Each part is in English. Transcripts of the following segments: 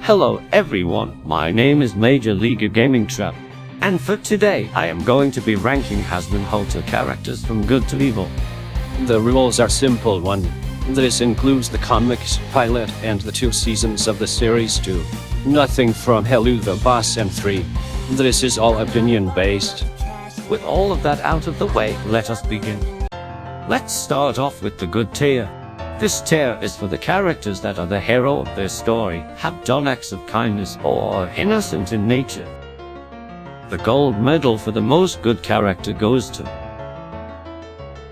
Hello everyone, my name is Major League Gaming Trap, and for today I am going to be ranking Hazbin Hotel characters from good to evil. The rules are simple. 1. This includes the comics, pilot, and the 2 seasons of the series. 2. Nothing from Hello the Boss. And 3. This is all opinion based. With all of that out of the way, let us begin. Let's start off with the good tier. This tier is for the characters that are the hero of their story, have done acts of kindness, or are innocent in nature. The gold medal for the most good character goes to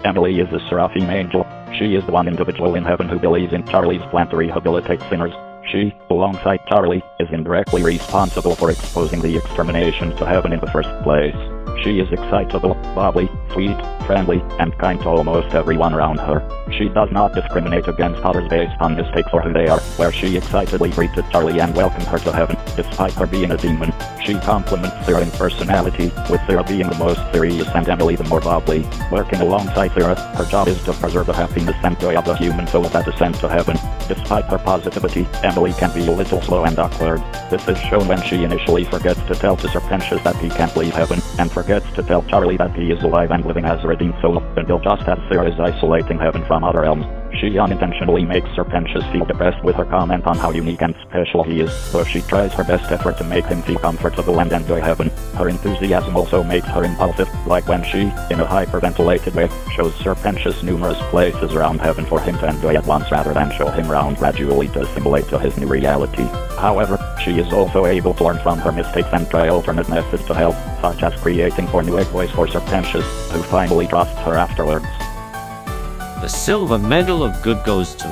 Emily is the Seraphim angel. She is the one individual in heaven who believes in Charlie's plan to rehabilitate sinners. She, alongside Charlie, is indirectly responsible for exposing the extermination to heaven in the first place. She is excitable, bubbly, sweet, friendly, and kind to almost everyone around her. She does not discriminate against others based on mistakes or who they are, where she excitedly greeted Charlie and welcomed her to heaven, despite her being a demon. She complements Sarah in personality, with Sarah being the most serious and Emily the more bubbly. Working alongside Sarah, her job is to preserve the happiness and joy of the human souls that ascend to heaven. Despite her positivity, Emily can be a little slow and awkward. This is shown when she initially forgets to tell to Serpentius that he can't leave heaven, and forgets to tell Charlie that he is alive and living as a redeemed soul, until just as Sarah is isolating heaven from other realms. She unintentionally makes Serpentius feel depressed with her comment on how unique and special he is, so she tries her best effort to make him feel comfortable and enjoy heaven. Her enthusiasm also makes her impulsive, like when she, in a hyperventilated way, shows Serpentius numerous places around heaven for him to enjoy at once rather than show him around gradually to assimilate to his new reality. However, she is also able to learn from her mistakes and try alternate methods to help, such as creating 4 new equays for Serpentius, who finally trusts her afterwards. the silver medal of good goes to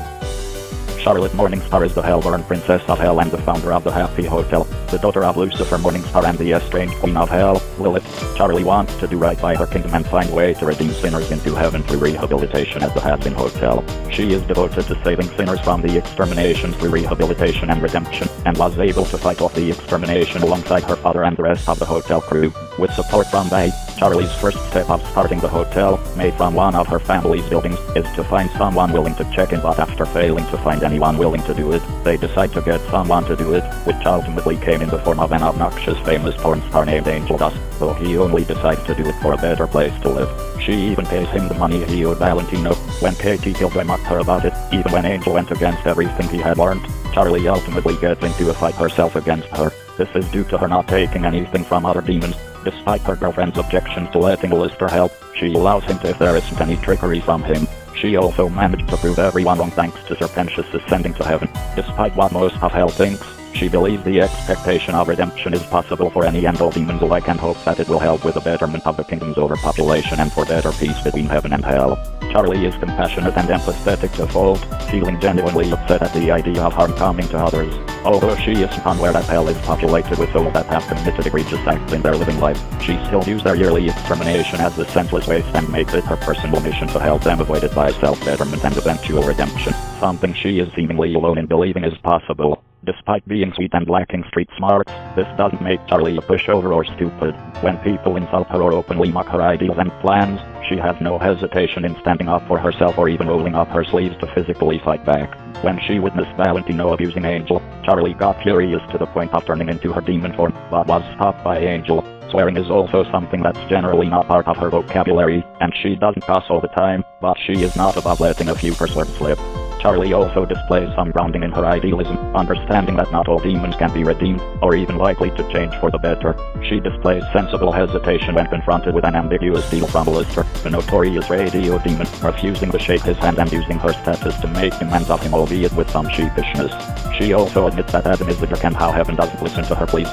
Charlotte Morningstar is the Hell-born Princess of Hell and the founder of the Happy Hotel, the daughter of Lucifer Morningstar and the estranged Queen of Hell, Lilith. Charlie wants to do right by her kingdom and find a way to redeem sinners into heaven through rehabilitation at the Hazbin Hotel. She is devoted to saving sinners from the extermination through rehabilitation and redemption, and was able to fight off the extermination alongside her father and the rest of the hotel crew. With support from Bay, Charlie's first step of starting the hotel, made from one of her family's buildings, is to find someone willing to check in, but after failing to find anyone willing to do it, they decide to get someone to do it, which ultimately came in the form of an obnoxious famous porn star named Angel Dust, though he only decides to do it for a better place to live. She even pays him the money he owed Valentino. When Katie Killjoy mocked her about it, even when Angel went against everything he had learned, Charlie ultimately gets into a fight herself against her. This is due to her not taking anything from other demons. Despite her girlfriend's objections to letting Lister help, she allows him to if there isn't any trickery from him. She also managed to prove everyone wrong thanks to Serpentius ascending to heaven. Despite what most of Hell thinks, she believes the expectation of redemption is possible for any and all demons alike and hopes that it will help with the betterment of the kingdom's overpopulation and for better peace between heaven and hell. Charlie is compassionate and empathetic to fault, feeling genuinely upset at the idea of harm coming to others. Although she is unaware that hell is populated with souls that have committed egregious acts in their living life, she still views their yearly extermination as a senseless waste and makes it her personal mission to help them avoid it by self-betterment and eventual redemption, something she is seemingly alone in believing is possible. Despite being sweet and lacking street smarts, this doesn't make Charlie a pushover or stupid. When people insult her or openly mock her ideals and plans, she has no hesitation in standing up for herself or even rolling up her sleeves to physically fight back. When she witnessed Valentino abusing Angel, Charlie got furious to the point of turning into her demon form, but was stopped by Angel. Swearing is also something that's generally not part of her vocabulary, and she doesn't cuss all the time, but she is not above letting a few curse words slip. Charlie also displays some grounding in her idealism, understanding that not all demons can be redeemed, or even likely to change for the better. She displays sensible hesitation when confronted with an ambiguous deal from Lister, the notorious radio demon, refusing to shake his hand and using her status to make demands of him, albeit with some sheepishness. She also admits that Adam is a jerk and how heaven doesn't listen to her pleas.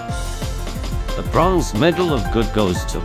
the bronze medal of good goes to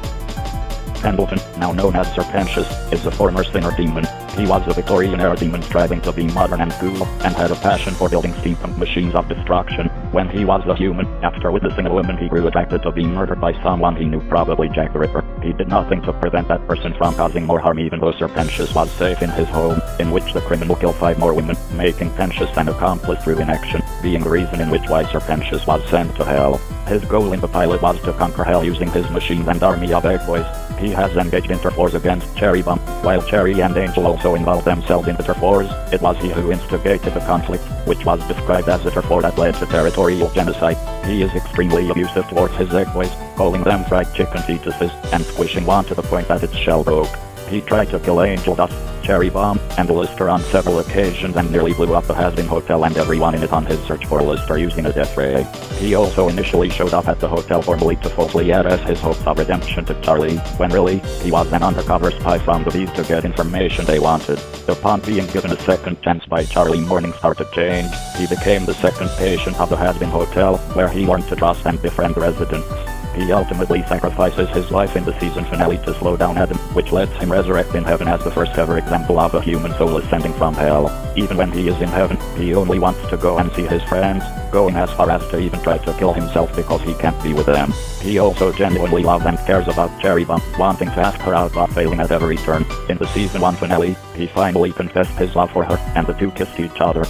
Pendleton, now known as Serpentius, is a former sinner demon. He was a Victorian-era demon striving to be modern and cool, and had a passion for building steampunk machines of destruction. When he was a human, after witnessing a woman he grew attracted to being murdered by someone he knew, probably Jack the Ripper. He did nothing to prevent that person from causing more harm, even though Serpentius was safe in his home, in which the criminal killed 5 more women, making Serpentius an accomplice through inaction, being the reason in which why Serpentius was sent to hell. His goal in the pilot was to conquer hell using his machines and army of eggboys. He has engaged in turf wars against Cherry Bomb, while Cherry and Angel also involved themselves in the turf wars. It was he who instigated the conflict, which was described as a turf war that led to territorial genocide. He is extremely abusive towards his ex-boys, calling them fried chicken fetuses, and squishing one to the point that its shell broke. He tried to kill Angel Dust, Cherry Bomb, and Lister on several occasions and nearly blew up the Hazbin hotel and everyone in it on his search for Lister using a death ray. He also initially showed up at the hotel formally to falsely address his hopes of redemption to Charlie, when really, he was an undercover spy from the Bees to get information they wanted. Upon being given a second chance by Charlie, Morningstar to change, he became the second patient of the Hazbin hotel, where he learned to trust and befriend residents. He ultimately sacrifices his life in the season finale to slow down Adam, which lets him resurrect in heaven as the first ever example of a human soul ascending from hell. Even when he is in heaven, he only wants to go and see his friends, going as far as to even try to kill himself because he can't be with them. He also genuinely loves and cares about Cherry Bomb, wanting to ask her out but failing at every turn. In the season 1 finale, he finally confessed his love for her, and the two kissed each other.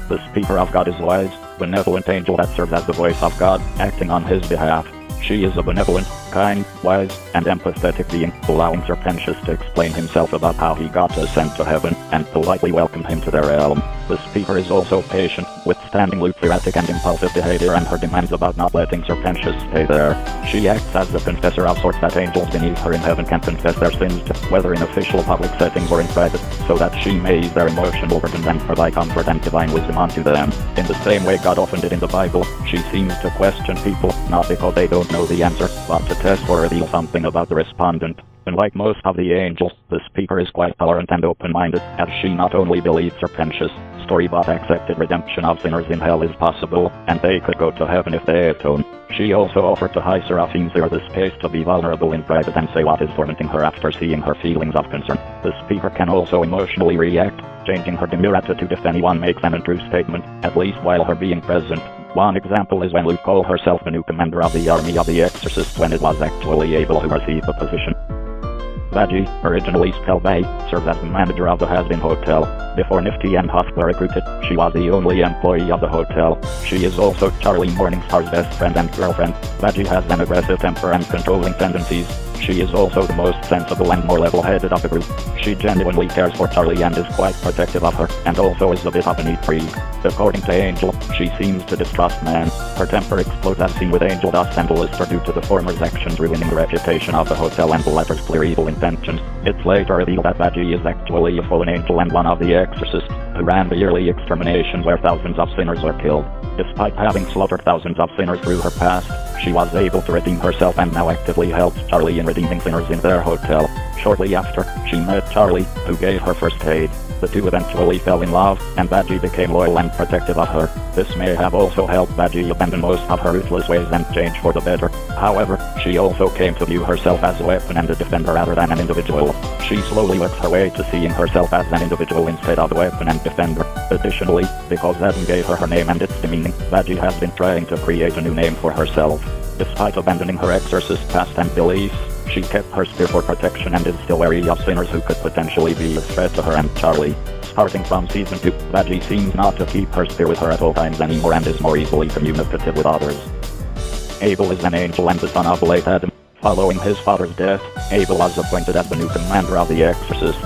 The Speaker of God is wise, benevolent angel that serves as the voice of God, acting on his behalf. She is a benevolent, kind, wise, and empathetic being, allowing Serpentius to explain himself about how he got sent to heaven, and politely welcomed him to their realm. The Speaker is also patient, withstanding Luke's erratic and impulsive behavior and her demands about not letting Serpentius stay there. She acts as the confessor of sorts that angels beneath her in heaven can confess their sins to, whether in official public settings or in private, so that she may ease their emotional burdens and provide comfort and divine wisdom unto them. In the same way God often did in the Bible, she seems to question people, not because they don't know the answer, but to test or reveal something about the respondent. Unlike most of the angels, the Speaker is quite tolerant and open-minded, as she not only believes Serpentius' story but accepted redemption of sinners in hell is possible, and they could go to heaven if they atone. She also offered to High Seraphim Zero the space to be vulnerable in private and say what is tormenting her after seeing her feelings of concern. The Speaker can also emotionally react, changing her demure attitude if anyone makes an untrue statement, at least while her being present. One example is when Luke called herself the new commander of the army of the Exorcists when it was actually Abel who received the position. Vaggie, originally spelled Bay, serves as the manager of the Hazbin Hotel. Before Nifty and Husk were recruited, she was the only employee of the hotel. She is also Charlie Morningstar's best friend and girlfriend. Vaggie has an aggressive temper and controlling tendencies. She is also the most sensible and more level-headed of the group. She genuinely cares for Charlie and is quite protective of her, and also is a bit of a neat freak. According to Angel, she seems to distrust men. Her temper explodes as seen with Angel Dust and Lister due to the former's actions ruining the reputation of the hotel and the latter's clear evil intentions. It's later revealed that Vaggie is actually a fallen angel and one of the exorcists, who ran the yearly extermination where thousands of sinners were killed. Despite having slaughtered thousands of sinners through her past, she was able to redeem herself and now actively helps Charlie in redeeming sinners in their hotel. Shortly after, she met Charlie, who gave her first aid. The two eventually fell in love, and Vaggie became loyal and protective of her. This may have also helped Vaggie abandon most of her ruthless ways and change for the better. However, she also came to view herself as a weapon and a defender rather than an individual. She slowly works her way to seeing herself as an individual instead of a weapon and defender. Additionally, because Adam gave her her name and its demeaning, Vaggie has been trying to create a new name for herself. Despite abandoning her exorcist past and beliefs, she kept her spear for protection and is still wary of sinners who could potentially be a threat to her and Charlie. Starting from season 2, Vaggie seems not to keep her spear with her at all times anymore and is more easily communicative with others. Abel is an angel and the son of late Adam. Following his father's death, Abel was appointed as the new commander of the exorcists.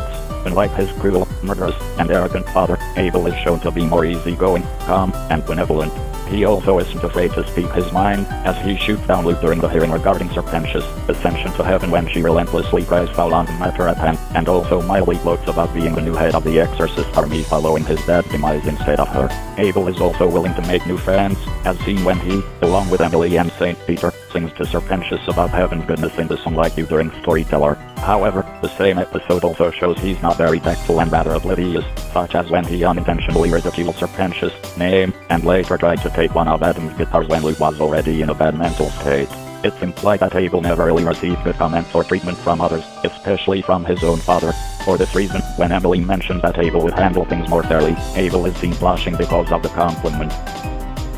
Unlike his cruel, murderous, and arrogant father, Abel is shown to be more easygoing, calm, and benevolent. He also isn't afraid to speak his mind, as he shoots down Luke during the hearing regarding Serpentius' ascension to heaven when she relentlessly cries foul on the matter at hand, and also mildly gloats about being the new head of the Exorcist army following his dad's demise instead of her. Abel is also willing to make new friends, as seen when he, along with Emily and St. Peter, sings to Serpentius about heaven's goodness in the song Like You during Storyteller. However, the same episode also shows he's not very tactful and rather oblivious, such as when he unintentionally ridiculed Serpentius' name, and later tried to take one of Adam's guitars when Luke was already in a bad mental state. It's implied that Abel never really received good comments or treatment from others, especially from his own father. For this reason, when Emily mentions that Abel would handle things more fairly, Abel is seen blushing because of the compliment.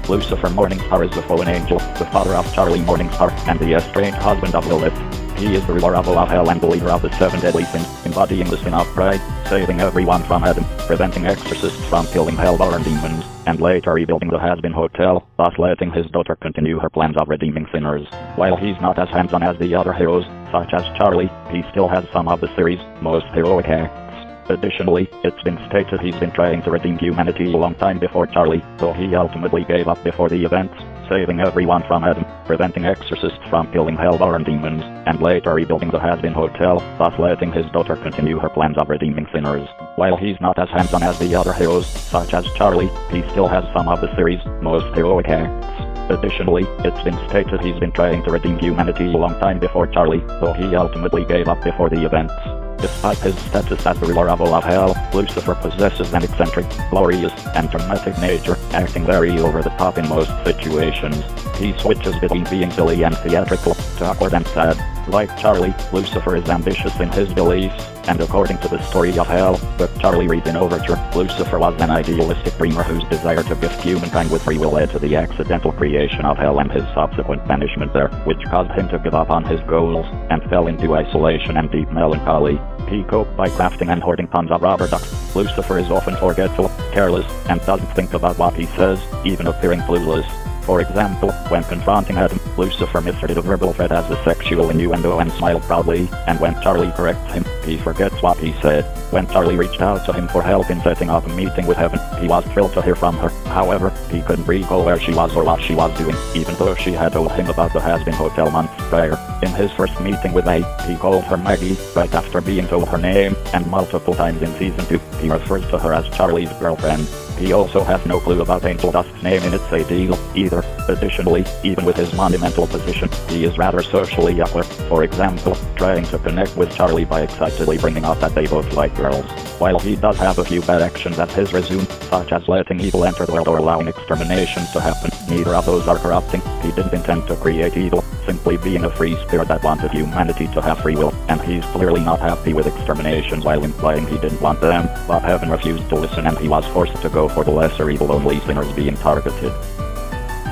Lucifer Morningstar is the fallen angel, the father of Charlie Morningstar, and the estranged husband of Lilith. He is the ruler of all of hell and the leader of the 7 deadly sins, embodying the sin of pride, saving everyone from Adam, preventing exorcists from killing hellborn demons, and later rebuilding the Hazbin Hotel, thus letting his daughter continue her plans of redeeming sinners. While he's not as hands-on as the other heroes, such as Charlie, he still has some of the series' most heroic acts. Additionally, it's been stated he's been trying to redeem humanity a long time before Charlie, though he ultimately gave up before the events, saving everyone from Adam, preventing exorcists from killing hellborn demons, and later rebuilding the Hazbin Hotel, thus letting his daughter continue her plans of redeeming sinners. While he's not as hands-on as the other heroes, such as Charlie, he still has some of the series' most heroic acts. Additionally, it's been stated he's been trying to redeem humanity a long time before Charlie, though he ultimately gave up before the events. Despite his status as the ruler of all of hell, Lucifer possesses an eccentric, glorious, and dramatic nature, acting very over the top in most situations. He switches between being silly and theatrical, to awkward and sad. Like Charlie, Lucifer is ambitious in his beliefs, and according to the story of hell, the Charlie reads in Overture, Lucifer was an idealistic dreamer whose desire to gift humankind with free will led to the accidental creation of hell and his subsequent banishment there, which caused him to give up on his goals, and fell into isolation and deep melancholy. He coped by crafting and hoarding tons of rubber ducks. Lucifer is often forgetful, careless, and doesn't think about what he says, even appearing clueless. For example, when confronting Adam, Lucifer misread a verbal threat as a sexual innuendo and smiled proudly, and when Charlie corrects him, he forgets what he said. When Charlie reached out to him for help in setting up a meeting with Heaven, he was thrilled to hear from her. However, he couldn't recall where she was or what she was doing, even though she had told him about the Hazbin Hotel months prior. In his first meeting with A, he called her Maggie, right after being told her name, and multiple times in Season 2, he refers to her as Charlie's girlfriend. He also has no clue about Angel Dust's name in It's a Deal, either. Additionally, even with his monumental position, he is rather socially awkward. For example, trying to connect with Charlie by excitedly bringing up that they both like girls. While he does have a few bad actions at his resume, such as letting evil enter the world or allowing exterminations to happen, neither of those are corrupting. He didn't intend to create evil, simply being a free spirit that wanted humanity to have free will, and he's clearly not happy with exterminations while implying he didn't want them, but Heaven refused to listen and he was forced to go for the lesser evil, only sinners being targeted.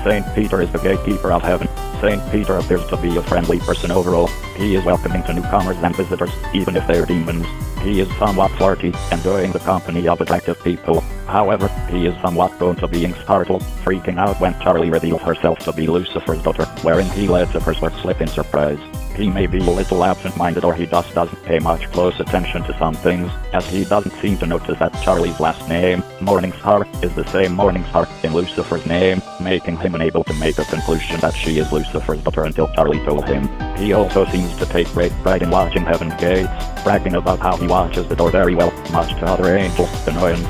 Saint Peter is the gatekeeper of heaven. Saint Peter appears to be a friendly person overall. He is welcoming to newcomers and visitors, even if they're demons. He is somewhat flirty, enjoying the company of attractive people. However, he is somewhat prone to being startled, freaking out when Charlie reveals herself to be Lucifer's daughter, wherein he lets a first word slip in surprise. He may be a little absent-minded, or he just doesn't pay much close attention to some things, as he doesn't seem to notice that Charlie's last name, Morningstar, is the same Morningstar in Lucifer's name, making him unable to make a conclusion that she is Lucifer's daughter until Charlie told him. He also seems to take great pride in watching Heaven's gates, bragging about how he watches the door very well, much to other angels' annoyance.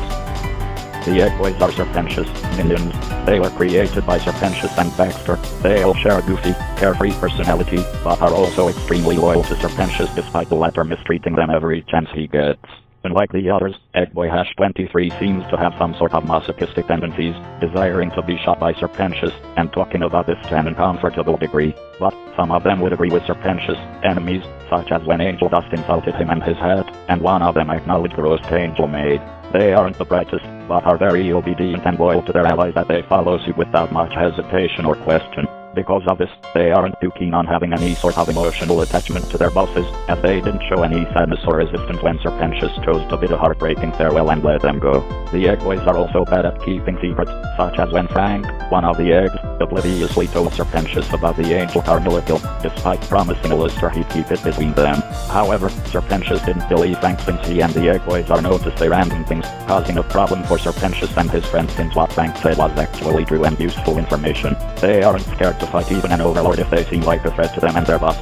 The Egg Boys are Serpentious minions. They were created by Serpentious and Baxter. They all share a goofy, carefree personality, but are also extremely loyal to Serpentious despite the latter mistreating them every chance he gets. Unlike the others, Eggboy-23 seems to have some sort of masochistic tendencies, desiring to be shot by Serpentious, and talking about this to an uncomfortable degree. But some of them would agree with Serpentious' enemies, such as when Angel Dust insulted him and his hat, and one of them acknowledged the roast Angel made. They aren't the brightest, but are very obedient and loyal to their allies that they follow suit without much hesitation or question. Because of this, they aren't too keen on having any sort of emotional attachment to their bosses, as they didn't show any sadness or resistance when Serpentious chose to bid a heartbreaking farewell and let them go. The Egg Boys are also bad at keeping secrets, such as when Frank, one of the eggs, obliviously told Serpentious about the Angel Carmilla kill, despite promising Lister he'd keep it between them. However, Serpentious didn't believe Frank since he and the Egg Boys are known to say random things, causing a problem for Serpentious and his friends since what Frank said was actually true and useful information. They aren't scared to fight even an overlord if they seem like a threat to them and their boss.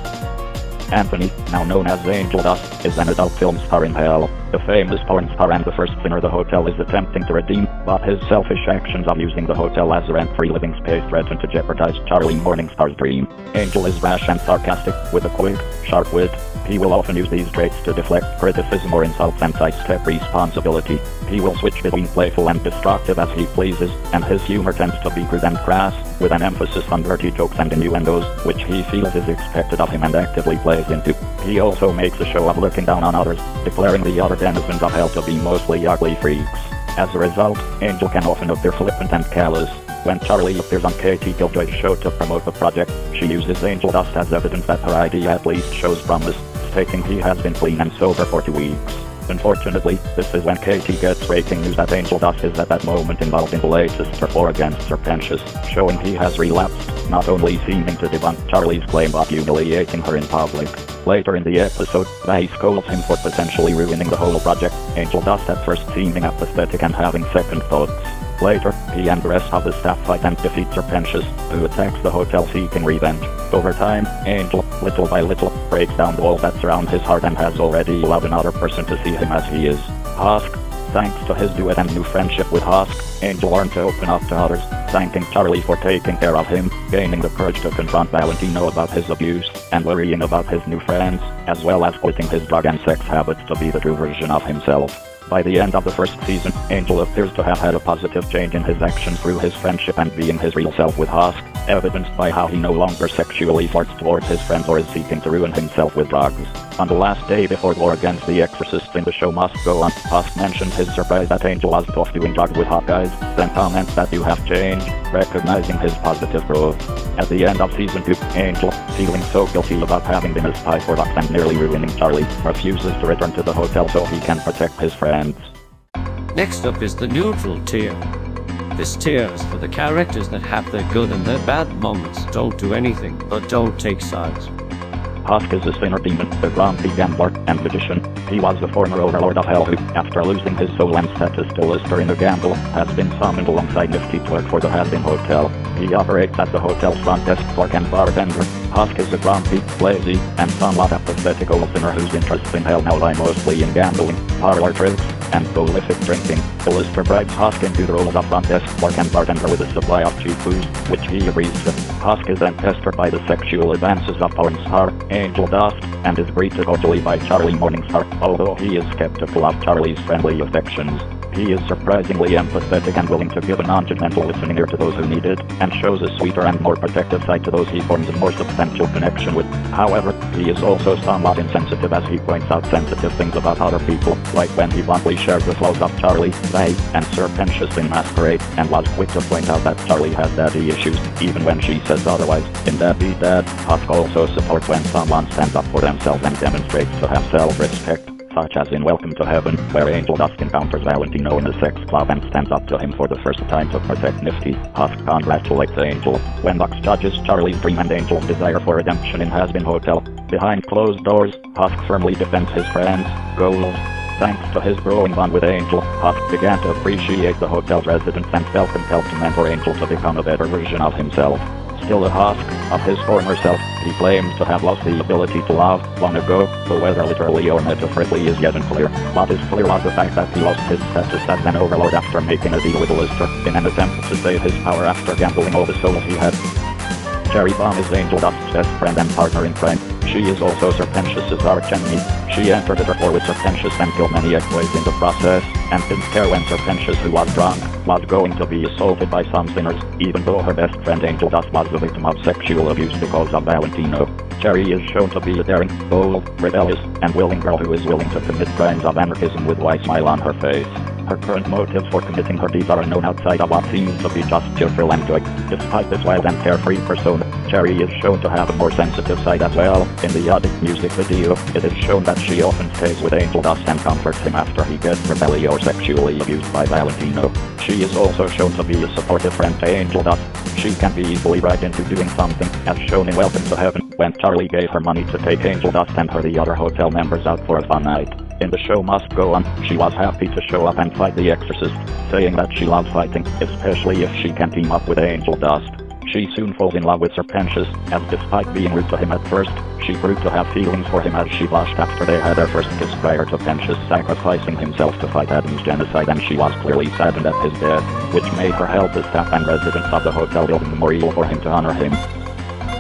Anthony, now known as Angel Dust, is an adult film star in hell. The famous porn star and the first sinner the hotel is attempting to redeem, but his selfish actions of using the hotel as a rent-free living space threaten to jeopardize Charlie Morningstar's dream. Angel is rash and sarcastic, with a quick, sharp wit. He will often use these traits to deflect criticism or insults and sidestep responsibility. He will switch between playful and destructive as he pleases, and his humor tends to be crude and crass, with an emphasis on dirty jokes and innuendos, which he feels is expected of him and actively plays into. He also makes a show of looking down on others, declaring the other denizens of hell to be mostly ugly freaks. As a result, Angel can often appear flippant and callous. When Charlie appears on Katie Killjoy's show to promote the project, she uses angel dust as evidence that her idea at least shows promise, stating he has been clean and sober for 2 weeks. Unfortunately, this is when Katie gets breaking news that angel dust is at that moment involved in the latest rapport against Serpentius, showing he has relapsed, not only seeming to debunk Charlie's claim but humiliating her in public. Later in the episode, Faye scolds him for potentially ruining the whole project, angel dust at first seeming apathetic and having second thoughts. Later, he and the rest of the staff fight and defeat Serpentius, who attacks the hotel seeking revenge. Over time, Angel, little by little, breaks down the walls that surround his heart and has already allowed another person to see him as he is. Husk. Thanks to his duet and new friendship with Husk, Angel learned to open up to others, thanking Charlie for taking care of him, gaining the courage to confront Valentino about his abuse, and worrying about his new friends, as well as quitting his drug and sex habits to be the true version of himself. By the end of the first season, Angel appears to have had a positive change in his actions through his friendship and being his real self with Husk, evidenced by how he no longer sexually flirts towards his friends or is seeking to ruin himself with drugs. On the last day before war against the Exorcist in The Show Must Go On, Husk mentions his surprise that Angel was off doing drugs with hot guys, then comments that you have changed, recognizing his positive growth. At the end of season 2, Angel, feeling so guilty about having been a spy for Lux and nearly ruining Charlie, refuses to return to the hotel so he can protect his friends. Next up is the neutral tier. This tier is for the characters that have their good and their bad moments, don't do anything, but don't take sides. Husk is a sinner demon, a grumpy gambler, and magician. He was the former overlord of Hell who, after losing his soul and status to Lister in a gamble, has been summoned alongside Nifty to work for the Hazbin Hotel. He operates at the hotel's front desk clerk and bartender. Husk is a grumpy, lazy, and somewhat apathetic old sinner whose interests in Hell now lie mostly in gambling, parlor tricks, and prolific drinking. Lister bribes Husk into the roles of front desk clerk and bartender with a supply of cheap booze, which he agrees to. Husk is then pestered by the sexual advances of porn star Angel Dust, and is greeted cordially by Charlie Morningstar, although he is skeptical of Charlie's friendly affections. He is surprisingly empathetic and willing to give a non-judgmental listening ear to those who need it, and shows a sweeter and more protective side to those he forms a more substantial connection with. However, he is also somewhat insensitive as he points out sensitive things about other people, like when he bluntly shared the flaws of Charlie, Faye, and Serpentius in Masquerade, and was quick to point out that Charlie has daddy issues, even when she says otherwise. In Dad Be Dad, Husk also supports when someone stands up for themselves and demonstrates to have self-respect, such as in Welcome to Heaven, where Angel Dust encounters Valentino in a sex club and stands up to him for the first time to protect Nifty. Husk congratulates Angel. When Lux judges Charlie's dream and Angel's desire for redemption in Hazbin Hotel, behind closed doors, Husk firmly defends his friends' goals. Thanks to his growing bond with Angel, Husk began to appreciate the hotel's residents and felt compelled to mentor Angel to become a better version of himself. Still a husk of his former self, he claims to have lost the ability to love long ago, though whether literally or metaphorically is yet unclear. What is clear was the fact that he lost his status as an overlord after making a deal with Lister, in an attempt to save his power after gambling all the souls he had. Cherry Bomb is Angel Dust's best friend and partner in crime. She is also Serpentius' archenemy. She entered the rapport with Serpentius and killed many ex-boys in the process, and didn't care when Serpentius, who was drunk, was going to be assaulted by some sinners, even though her best friend Angel Dust was the victim of sexual abuse because of Valentino. Cherry is shown to be a daring, bold, rebellious, and willing girl who is willing to commit crimes of anarchism with a wide smile on her face. Her current motives for committing her deeds are unknown outside of what seems to be just sheer thrill and joy. Despite this wild and carefree persona, Cherry is shown to have a more sensitive side as well. In the Addict music video, it is shown that she often stays with Angel Dust and comforts him after he gets rebellious or sexually abused by Valentino. She is also shown to be a supportive friend to Angel Dust. She can be easily right into doing something, as shown in Welcome to Heaven, when Charlie gave her money to take Angel Dust and her the other hotel members out for a fun night. In The Show Must Go On, she was happy to show up and fight the Exorcist, saying that she loves fighting, especially if she can team up with Angel Dust. She soon falls in love with Serpentius, as despite being rude to him at first, she grew to have feelings for him as she blushed after they had their first kiss prior to Serpentius sacrificing himself to fight Adam's genocide, and she was clearly saddened at his death, which made her help the staff and residents of the hotel build a memorial for him to honor him.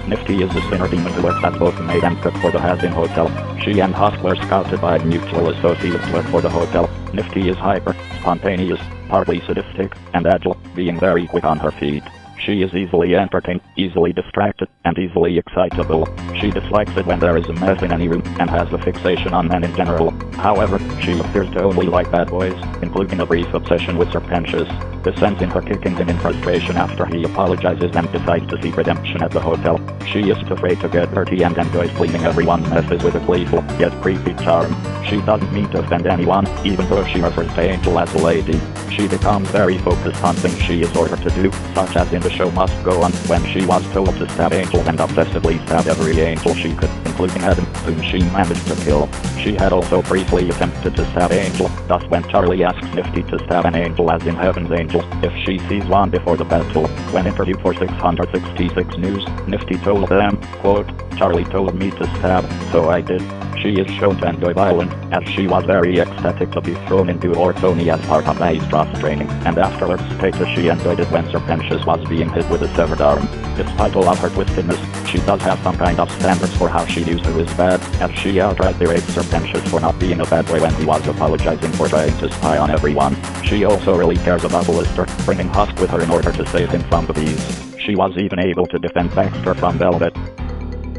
Nifty is a sinner demon who works as both maid and cook for the Hazbin Hotel. She and Husk were scouted by a mutual associate to work for the hotel. Nifty is hyper, spontaneous, partly sadistic, and agile, being very quick on her feet. She is easily entertained, easily distracted, and easily excitable. She dislikes it when there is a mess in any room, and has a fixation on men in general. However, she appears to only like bad boys, including a brief obsession with Serpentius. This ends in her kicking him in frustration after he apologizes and decides to seek redemption at the hotel. She isn't afraid to get dirty and enjoys cleaning everyone's messes with a gleeful, yet creepy charm. She doesn't mean to offend anyone, even though she refers to Angel as a lady. She becomes very focused on things she is ordered to do, such as in The Show Must Go On, when she was told to stab Angel and obsessively stab every angel she could, including Adam, whom she managed to kill. She had also briefly attempted to stab Angel, thus when Charlie asks Nifty to stab an angel as in Heaven's Angel, if she sees one before the battle. When interviewed for 666 News, Nifty told them, quote, "Charlie told me to stab, so I did." She is shown to enjoy violence, as she was very ecstatic to be thrown into orthony as part of Ace cross training, and afterwards stated she enjoyed it when Serpentius was being hit with a severed arm. Despite all of her twistedness, she does have some kind of standards for how she views who is bad, as she outright berates Serpentius for not being a bad boy when he was apologizing for trying to spy on everyone. She also really cares about Lister, bringing Husk with her in order to save him from the bees. She was even able to defend Baxter from Velvet.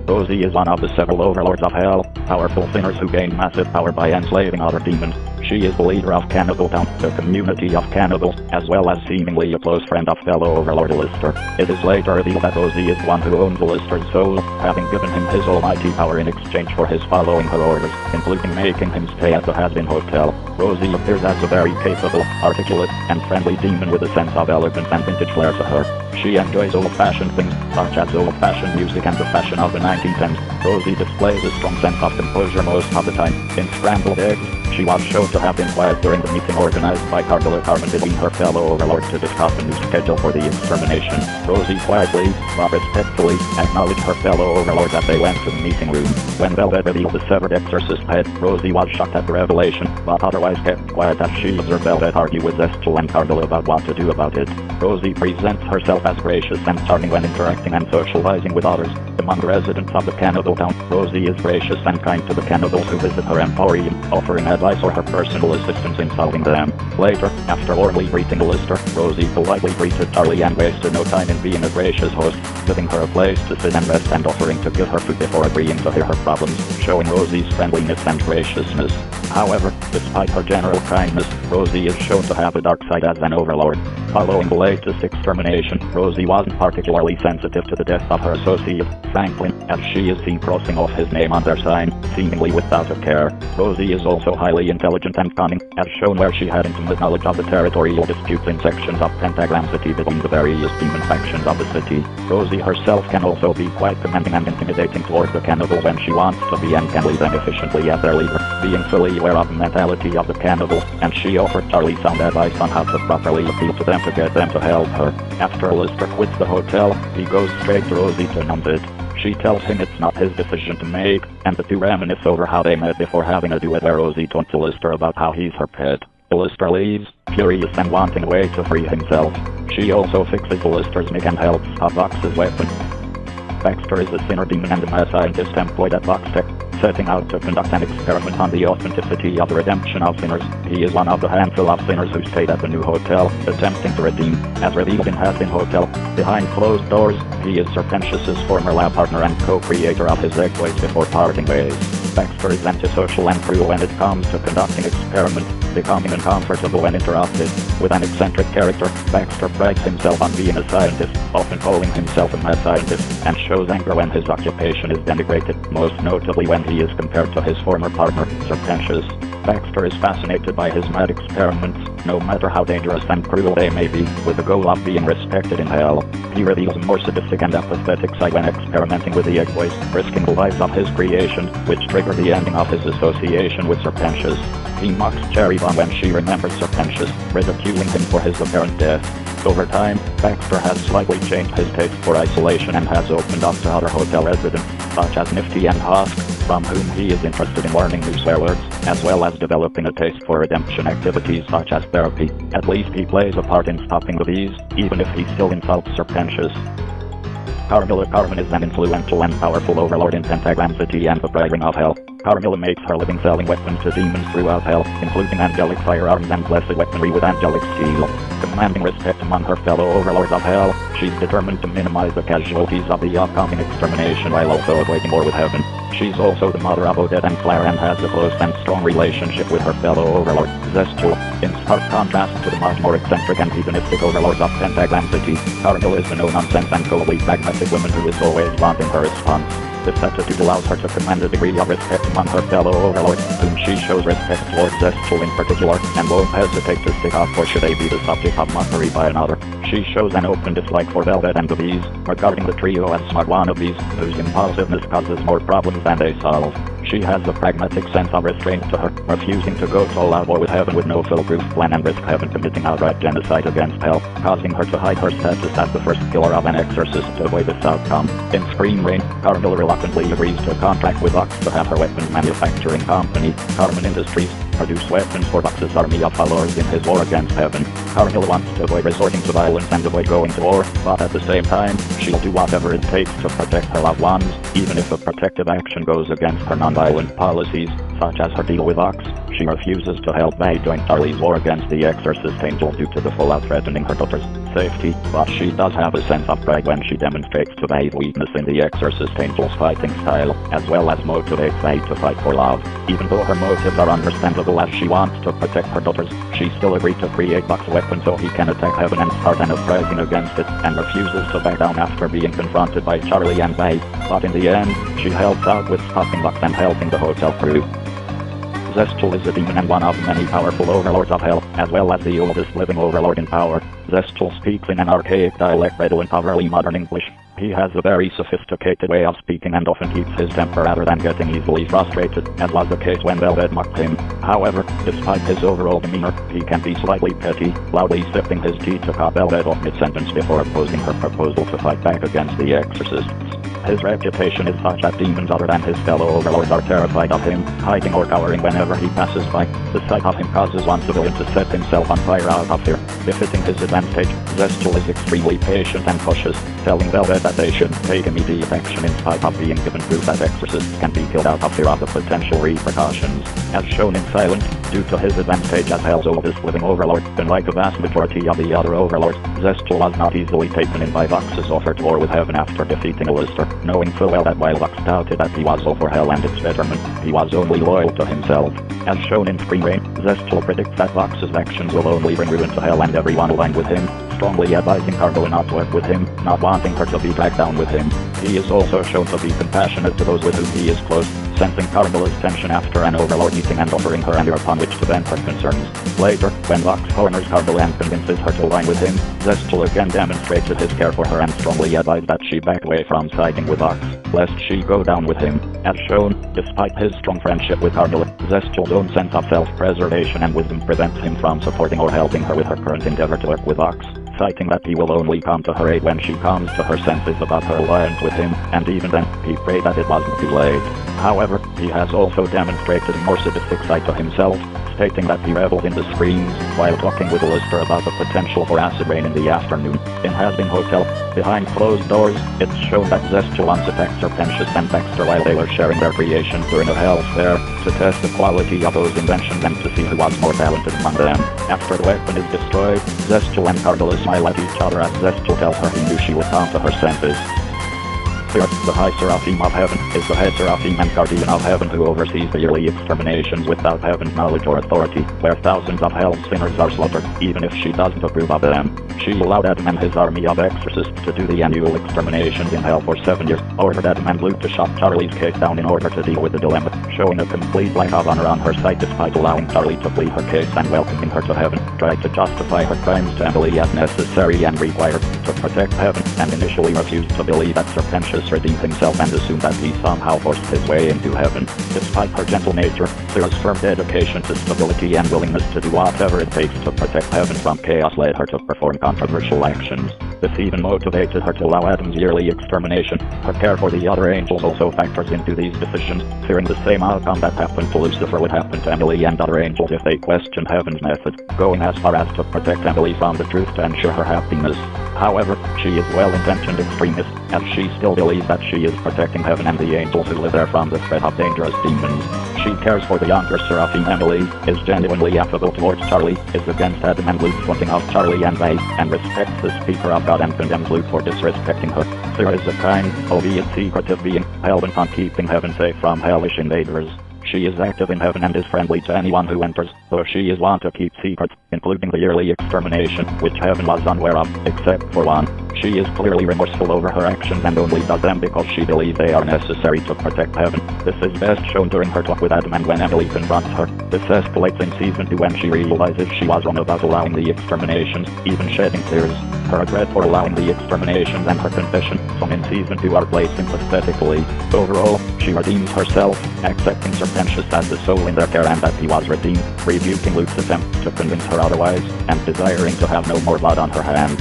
Rosie is one of the several overlords of hell, powerful sinners who gain massive power by enslaving other demons. She is the leader of Cannibal Town, the community of cannibals, as well as seemingly a close friend of fellow overlord Lister. It is later revealed that Rosie is one who owns Lister's soul, having given him his almighty power in exchange for his following her orders, including making him stay at the Hazbin Hotel. Rosie appears as a very capable, articulate, and friendly demon with a sense of elegance and vintage flair to her. She enjoys old-fashioned things, such as old-fashioned music and the fashion of the 1910s. Rosie displays a strong sense of composure most of the time. In Scrambled Eggs, she was shown to have been quiet during the meeting organized by Carmilla Carmen between her fellow overlords to discuss a new schedule for the extermination. Rosie quietly, but respectfully, acknowledged her fellow overlords as they went to the meeting room. When Velvet revealed the severed exorcist head, Rosie was shocked at the revelation, but otherwise kept quiet as she observed Velvet argue with Zestial and Carmilla about what to do about it. Rosie presents herself as gracious and charming when interacting and socializing with others. Among the residents of the Cannibal Town, Rosie is gracious and kind to the cannibals who visit her emporium, offering advice or her personal assistance in solving them. Later, after warmly greeting Lister, Rosie politely greeted Charlie and wasted no time in being a gracious host, giving her a place to sit and rest and offering to give her food before agreeing to hear her problems, showing Rosie's friendliness and graciousness. However, despite her general kindness, Rosie is shown to have a dark side as an overlord. Following the latest extermination, Rosie wasn't particularly sensitive to the death of her associate, Franklin, as she is seen crossing off his name on their sign, seemingly without a care. Rosie is also highly intelligent and cunning, as shown where she had intimate knowledge of the territorial disputes in sections of Pentagram City between the various demon factions of the city. Rosie herself can also be quite commanding and intimidating towards the cannibals when she wants to be and can lead them efficiently as their leader, being fully aware of the mentality of the cannibals, and she offered Charlie sound advice on how to properly appeal to them to get them to help her. After Lister quits the hotel, he goes straight to Rosie to numb it. She tells him it's not his decision to make, and the two reminisce over how they met before having a duet where Rosie told to Lister about how he's her pet. Lister leaves, furious and wanting a way to free himself. She also fixes Lister's mic and helps stop Vox's weapon. Baxter is a sinner demon and a mad scientist employed at Voxtech, setting out to conduct an experiment on the authenticity of the redemption of sinners. He is one of the handful of sinners who stayed at the new hotel, attempting to redeem. As revealed in Hazbin Hotel, behind closed doors, he is Serpentius' former lab partner and co-creator of his exploits before parting ways. Baxter is antisocial and cruel when it comes to conducting experiments, becoming uncomfortable when interrupted. With an eccentric character, Baxter prides himself on being a scientist, often calling himself a mad scientist, and shows anger when his occupation is denigrated, most notably when he is compared to his former partner, Serpentius. Baxter is fascinated by his mad experiments, no matter how dangerous and cruel they may be, with the goal of being respected in hell. He reveals a more sadistic and apathetic side when experimenting with the egg boys, risking the lives of his creation, which triggered the ending of his association with Serpentius. He mocks Cherry Bomb when she remembers Serpentius, ridiculing him for his apparent death. Over time, Baxter has slightly changed his taste for isolation and has opened up to other hotel residents, such as Nifty and Husk, from whom he is interested in learning new swear words, as well as developing a taste for redemption activities such as therapy. At least he plays a part in stopping the bees, even if he still insults Serpentius. Carmilla Carmen is an influential and powerful overlord in Pentagram City and the Dragon of Hell. Carmilla makes her living selling weapons to demons throughout hell, including angelic firearms and blessed weaponry with angelic steel. Commanding respect among her fellow overlords of hell, she's determined to minimize the casualties of the upcoming extermination while also avoiding war with heaven. She's also the mother of Odette and Claire and has a close and strong relationship with her fellow overlord, Zestful. In stark contrast to the much more eccentric and hedonistic overlords of Pentagram City, Cargill is the no-nonsense and coldly pragmatic woman who is always wanting her response. This attitude allows her to command a degree of respect among her fellow overlords, whom she shows respect towards Zestful in particular, and won't hesitate to stick up for should they be the subject of mockery by another. She shows an open dislike for Velvet and the Bees, regarding the trio as smart wannabes, whose impulsiveness causes more problems than they solve. She has a pragmatic sense of restraint to her, refusing to go all out war with Heaven with no foolproof plan and risk Heaven committing outright genocide against Hell, causing her to hide her status as the first killer of an exorcist to avoid this outcome. In Scream Reign, Cargill reluctantly agrees to a contract with Vox to have her weapons manufacturing company, Carmen Industries, produce weapons for Vox's army of followers in his war against Heaven. Cargill wants to avoid resorting to violence and avoid going to war, but at the same time, she'll do whatever it takes to protect her loved ones, even if a protective action goes against her non-violent policies, such as her deal with Vox. She refuses to help May join Charlie's war against the Exorcist Angel due to the fallout threatening her daughter's safety, but she does have a sense of pride when she demonstrates to May's weakness in the Exorcist Angel's fighting style, as well as motivates May to fight for love. Even though her motives are understandable as she wants to protect her daughters, she still agreed to create Vox's weapon so he can attack Heaven and start an uprising against it, and refuses to back down after being confronted by Charlie and May, but in the end, she helps out with stopping Vox and helping the hotel crew. Zestful is a demon and one of many powerful overlords of Hell, as well as the oldest living overlord in power. Zestful speaks in an archaic dialect redolent of early modern English. He has a very sophisticated way of speaking and often keeps his temper rather than getting easily frustrated, as was the case when Velvet mocked him. However, despite his overall demeanor, he can be slightly petty, loudly sipping his tea to cut Velvet off mid-sentence before opposing her proposal to fight back against the Exorcists. His reputation is such that demons other than his fellow overlords are terrified of him, hiding or cowering whenever he passes by. The sight of him causes one civilian to set himself on fire out of fear. Befitting his advantage, Zestful is extremely patient and cautious, telling Velvet that they shouldn't take immediate action in spite of being given proof that exorcists can be killed out of fear of the potential repercussions. As shown in Silent, due to his advantage as Hell's oldest living overlord, unlike the vast majority of the other overlords, Zestful was not easily taken in by Vox's offer to war with Heaven after defeating Lister, knowing full well that while Vox doubted that he was all for Hell and its betterment, he was only loyal to himself. As shown in Scream Reign, Zestful predicts that Vox's actions will only bring ruin to Hell and everyone aligned with him, strongly advising Cargill not to work with him, not wanting her to be dragged down with him. He is also shown to be compassionate to those with whom he is close, sensing Cargill's tension after an overlord meeting and offering her an ear upon which to vent her concerns. Later, when Vox corners Cargill and convinces her to align with him, Zestful again demonstrated his care for her and strongly advised that she back away from siding with Vox, lest she go down with him. As shown, despite his strong friendship with Cargill, Zestful's own sense of self-preservation and wisdom prevents him from supporting or helping her with her current endeavor to work with Vox, citing that he will only come to her aid when she comes to her senses about her alliance with him, and even then, he prayed that it wasn't too late. However, he has also demonstrated a more sadistic side to himself, stating that he reveled in the screams while talking with Lister about the potential for acid rain in the afternoon. In Hazbin Hotel, behind closed doors, it's shown that Zestful once attacked Serpentius and Baxter while they were sharing their creations during a Hell's Fair, to test the quality of those inventions and to see who was more talented among them. After the weapon is destroyed, Zestful and Cargill smile at each other as Zestful tells her he knew she would come to her senses. The High Seraphim of Heaven is the head Seraphim and Guardian of Heaven who oversees the yearly exterminations without Heaven's knowledge or authority, where thousands of Hell's sinners are slaughtered, even if she doesn't approve of them. She allowed Adam and his army of exorcists to do the annual exterminations in Hell for 7 years, ordered Adam and Luke to shut Charlie's case down in order to deal with the dilemma, showing a complete lack of honor on her side despite allowing Charlie to plead her case and welcoming her to Heaven, tried to justify her crimes to Emily as necessary and required to protect Heaven, and initially refused to believe that Serpentius redeemed himself and assumed that he somehow forced his way into Heaven. Despite her gentle nature, Claire's firm dedication to stability and willingness to do whatever it takes to protect Heaven from chaos led her to perform controversial actions. This even motivated her to allow Adam's yearly extermination. Her care for the other angels also factors into these decisions, fearing the same outcome that happened to Lucifer would happen to Emily and other angels if they questioned Heaven's method, going as far as to protect Emily from the truth to ensure her happiness. However, she is well-intentioned extremist, as she still believes that she is protecting Heaven and the angels who live there from the threat of dangerous demons. She cares for the younger Seraphim Emily, is genuinely affable towards Charlie, is against Adam and Luke's wanting of Charlie and May, and respects the Speaker of God God and condemns Luke for disrespecting her. There is a kind, albeit secretive being, hell-bent on keeping heaven safe from hellish invaders. She is active in heaven and is friendly to anyone who enters, though she is wont to keep secrets, including the yearly extermination, which heaven was unaware of, except for one. She is clearly remorseful over her actions and only does them because she believes they are necessary to protect heaven. This is best shown during her talk with Adam and when Emily confronts her. This escalates in Season 2 when she realizes she was wrong about allowing the exterminations, even shedding tears. Her regret for allowing the exterminations and her confession, some in Season 2 are played sympathetically. Overall, she redeems herself, accepting Serpentius as the soul in their care and that he was redeemed, rebuking Luke's attempt to convince her otherwise, and desiring to have no more blood on her hands.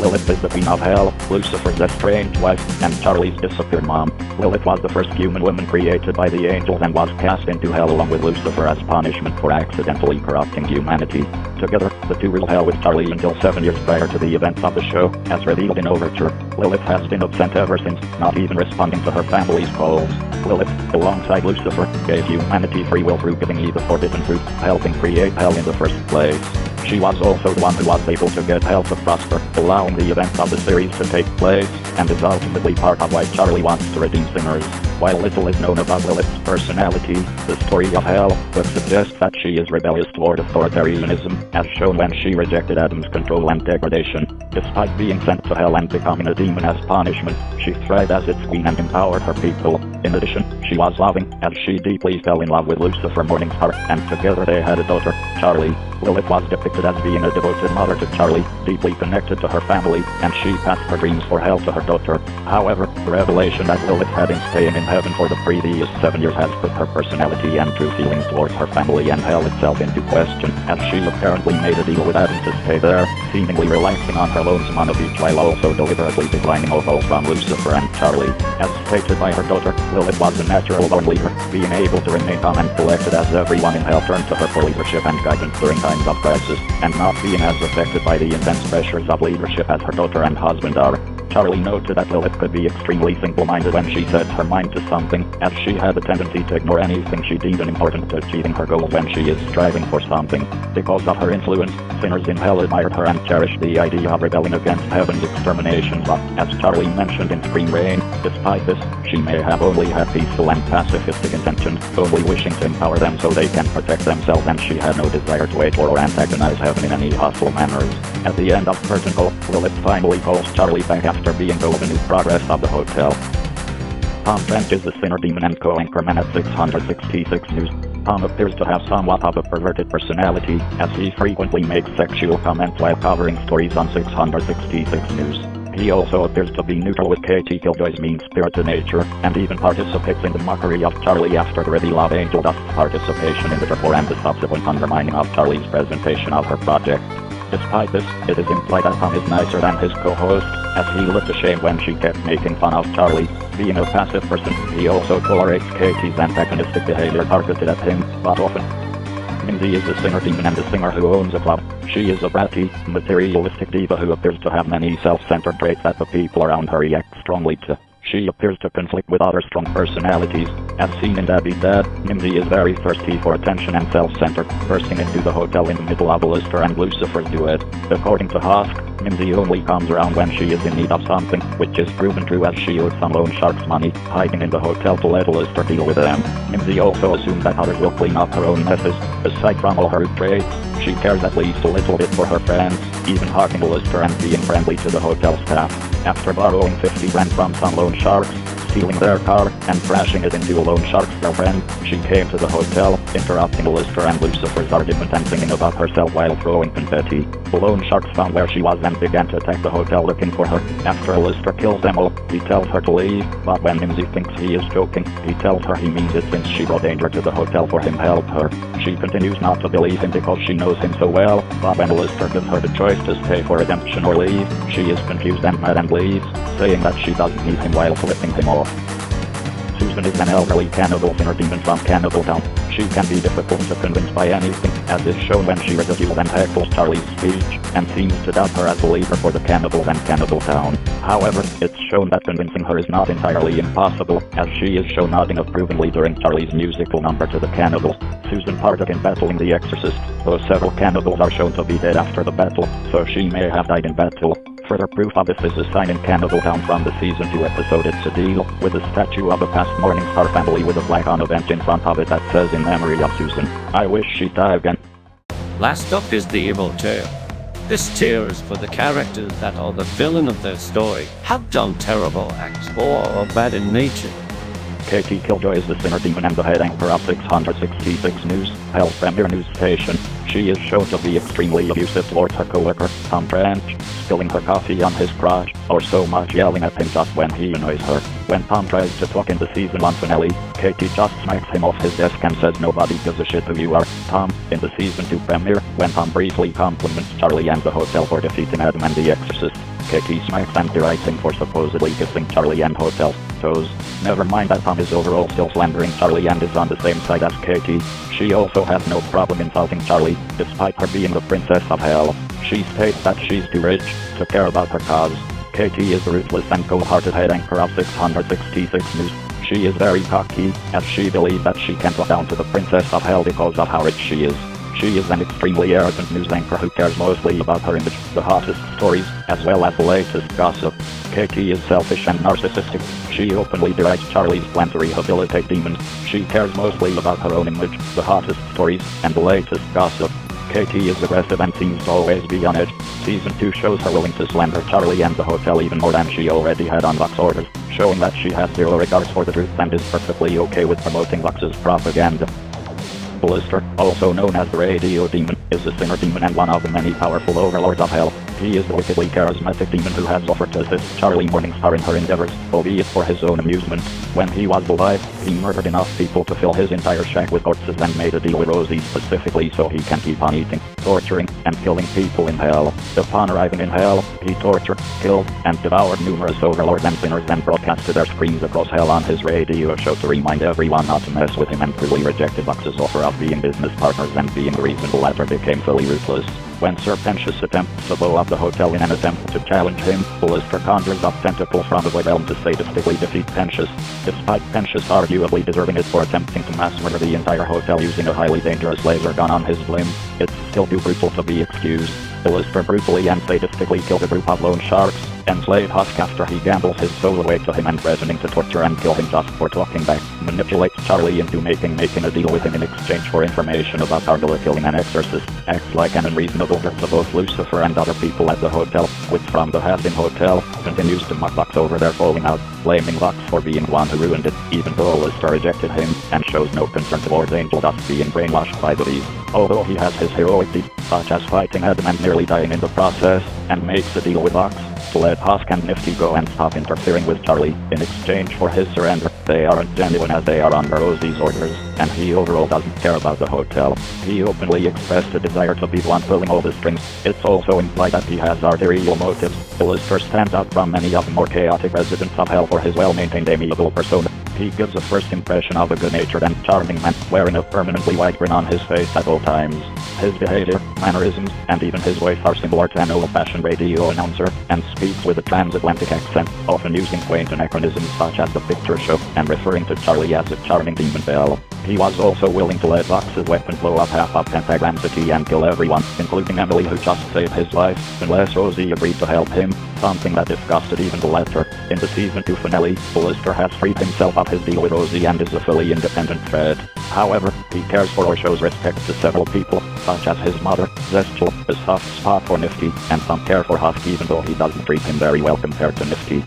Lilith is the queen of hell, Lucifer's estranged wife, and Charlie's disappeared mom. Lilith was the first human woman created by the angels and was cast into hell along with Lucifer as punishment for accidentally corrupting humanity. Together, the two rule hell with Charlie until 7 years prior to the events of the show, as revealed in Overture. Lilith has been absent ever since, not even responding to her family's calls. Lilith, alongside Lucifer, gave humanity free will through giving Eve the forbidden fruit, helping create hell in the first place. She was also the one who was able to get hell to prosper, allowing the events of the series to take place, and is ultimately part of why Charlie wants to redeem sinners. While little is known about Lilith's personality, the story of hell would suggest that she is rebellious toward authoritarianism, as shown when she rejected Adam's control and degradation. Despite being sent to hell and becoming a demon as punishment, she thrived as its queen and empowered her people. In addition, she was loving, as she deeply fell in love with Lucifer Morningstar, and together they had a daughter, Charlie. Lilith was depicted as being a devoted mother to Charlie, deeply connected to her family, and she passed her dreams for hell to her daughter. However, the revelation that Lilith had in staying in heaven for the previous 7 years has put her personality and true feelings towards her family and hell itself into question, as she apparently made a deal with Adam to stay there, seemingly relaxing on her lonesome on a beach while also deliberately declining all calls from Lucifer and Charlie. As stated by her daughter, Lilith was a natural born leader, being able to remain calm and collected as everyone in hell turned to her for leadership and guidance during times of crisis, and not being as affected by the intense pressures of leadership as her daughter and husband are. Charlie noted that Lilith could be extremely simple-minded when she set her mind to something, as she had a tendency to ignore anything she deemed unimportant to achieving her goals when she is striving for something. Because of her influence, sinners in hell admired her and cherished the idea of rebelling against heaven's extermination, but, as Charlie mentioned in Scream Rain, despite this, she may have only had peaceful and pacifistic intentions, only wishing to empower them so they can protect themselves, and she had no desire to wage war or antagonize heaven in any hostile manners. At the end of Curtain Call, Lilith finally calls Charlie back after being told the new progress of the hotel. Tom French is the sinner demon and co-anchorman at 666 News. Tom appears to have somewhat of a perverted personality, as he frequently makes sexual comments while covering stories on 666 News. He also appears to be neutral with Katie Killjoy's mean-spirited nature, and even participates in the mockery of Charlie after the reveal of Angel Dust's participation in the tour and the subsequent undermining of Charlie's presentation of her project. Despite this, it is implied that Tom is nicer than his co-host, as he looked ashamed when she kept making fun of Charlie. Being a passive person, he also tolerates Katie's antagonistic behavior targeted at him, but often. Mindy is the singer demon and the singer who owns a club. She is a bratty, materialistic diva who appears to have many self-centered traits that the people around her react strongly to. She appears to conflict with other strong personalities. As seen in Debbie's Dad, Nimsy is very thirsty for attention and self-centered, bursting into the hotel in the middle of Lister and Lucifer's duet. According to Husk, Nimsy only comes around when she is in need of something, which is proven true as she owes some loan sharks money, hiding in the hotel to let Lister deal with them. Nimsy also assumes that others will clean up her own messes. Aside from all her traits, she cares at least a little bit for her friends, even hugging Lister and being friendly to the hotel staff. After borrowing 50 grand from some loan sharks, stealing their car, and crashing it into a loan shark's girlfriend, she came to the hotel, interrupting Lister and Lucifer's argument and singing about herself while throwing confetti. The loan sharks found where she was and began to attack the hotel looking for her. After Lister kills them all, he tells her to leave, but when Nimsy thinks he is joking, he tells her he means it since she brought danger to the hotel for him to help her. She continues not to believe him because she knows him so well, but when Lister gives her the choice to stay for redemption or leave, she is confused and mad and leaves, saying that she doesn't need him while flipping him off. Susan is an elderly cannibal singer demon from Cannibal Town. She can be difficult to convince by anything, as is shown when she ridicules and heckles Charlie's speech, and seems to doubt her as a leader for the cannibals and Cannibal Town. However, it's shown that convincing her is not entirely impossible, as she is shown nodding approvingly during Charlie's musical number to the cannibals. Susan partook in battling the Exorcist, though several cannibals are shown to be dead after the battle, so she may have died in battle. Further proof of this is a sign in Cannibal Town from the season 2 episode It's a Deal, with a statue of the past Morningstar family with a flag on a bench in front of it that says in memory of Susan. I wish she'd die again. Last up is the evil tier. This tier is for the characters that are the villain of their story, have done terrible acts, or are bad in nature. Katie Killjoy is the sinner demon and the head anchor of 666 News, Hell's premier news station. She is shown to be extremely abusive towards her co-worker, Tom Trench, spilling her coffee on his crotch, or so much yelling at him just when he annoys her. When Tom tries to talk in the season 1 finale, Katie just smacks him off his desk and says nobody gives a shit who you are, Tom. In the season 2 premiere, when Tom briefly compliments Charlie and the hotel for defeating Adam and the Exorcist, Katie smacks and derides him for supposedly kissing Charlie and hotel toes. Never mind that Tom is overall still slandering Charlie and is on the same side as Katie. She also has no problem insulting Charlie, despite her being the princess of hell. She states that she's too rich to care about her cause. Katie is the ruthless and cold-hearted head anchor of 666 News. She is very cocky, as she believes that she can talk down to the princess of hell because of how rich she is. She is an extremely arrogant news anchor who cares mostly about her image, the hottest stories, as well as the latest gossip. Katie is selfish and narcissistic. She openly derides Charlie's plan to rehabilitate demons. She cares mostly about her own image, the hottest stories, and the latest gossip. Katie is aggressive and seems to always be on edge. Season 2 shows her willing to slander Charlie and the hotel even more than she already had on Vox orders, showing that she has zero regards for the truth and is perfectly okay with promoting Vox's propaganda. Blister, also known as the Radio Demon, is a sinner demon and one of the many powerful overlords of hell. He is the wickedly charismatic demon who has offered to assist Charlie Morningstar in her endeavors, albeit for his own amusement. When he was alive, he murdered enough people to fill his entire shack with corpses and made a deal with Rosie specifically so he can keep on eating, torturing, and killing people in hell. Upon arriving in hell, he tortured, killed, and devoured numerous overlords and sinners and broadcasted their screams across hell on his radio show to remind everyone not to mess with him, and cruelly rejected Vox's offer of being business partners and being the reason the latter became fully ruthless. When Sir Pentious attempts to blow up the hotel in an attempt to challenge him, Blister conjures up Tentacle from the void realm to sadistically defeat Pentious, despite Pentious arguably deserving it for attempting to mass murder the entire hotel using a highly dangerous laser gun on his blimp. It's still too brutal to be excused. Blister brutally and sadistically killed a group of lone sharks, enslaved Husk after he gambles his soul away to him and threatening to torture and kill him just for talking back, manipulates Charlie into making a deal with him in exchange for information about Argala killing an exorcist, acts like an unreasonable threat to both Lucifer and other people at the hotel, which from the Hazbin hotel, continues to mock Vox over their falling out, blaming Vox for being the one who ruined it, even though Blister rejected him, and shows no concern towards Angel thus being brainwashed by the beast. Although he has his heroic deeds, such as fighting Adam and nearly dying in the process, and makes a deal with Vox to let Husk and Nifty go and stop interfering with Charlie in exchange for his surrender. They aren't genuine as they are under Rosie's orders, and he overall doesn't care about the hotel. He openly expressed a desire to be the one pulling all the strings. It's also implied that he has arterial motives. Blister stands out from many of the more chaotic residents of hell for his well-maintained amiable persona. He gives a first impression of a good-natured and charming man, wearing a permanently wide grin on his face at all times. His behavior, mannerisms, and even his voice are similar to an old-fashioned radio announcer, and speaks with a transatlantic accent, often using quaint anachronisms such as the picture show, and referring to Charlie as a charming demon belle. He was also willing to let Vox's weapon blow up half of Pentagram City and kill everyone, including Emily, who just saved his life, unless Rosie agreed to help him, something that disgusted even the latter. In the Season 2 finale, Blister has freed himself of his deal with Rosie and is a fully independent threat. However, he cares for or shows respect to several people, such as his mother, Zestral, a soft spot for Nifty, and some care for Husk even though he doesn't treat him very well compared to Nifty.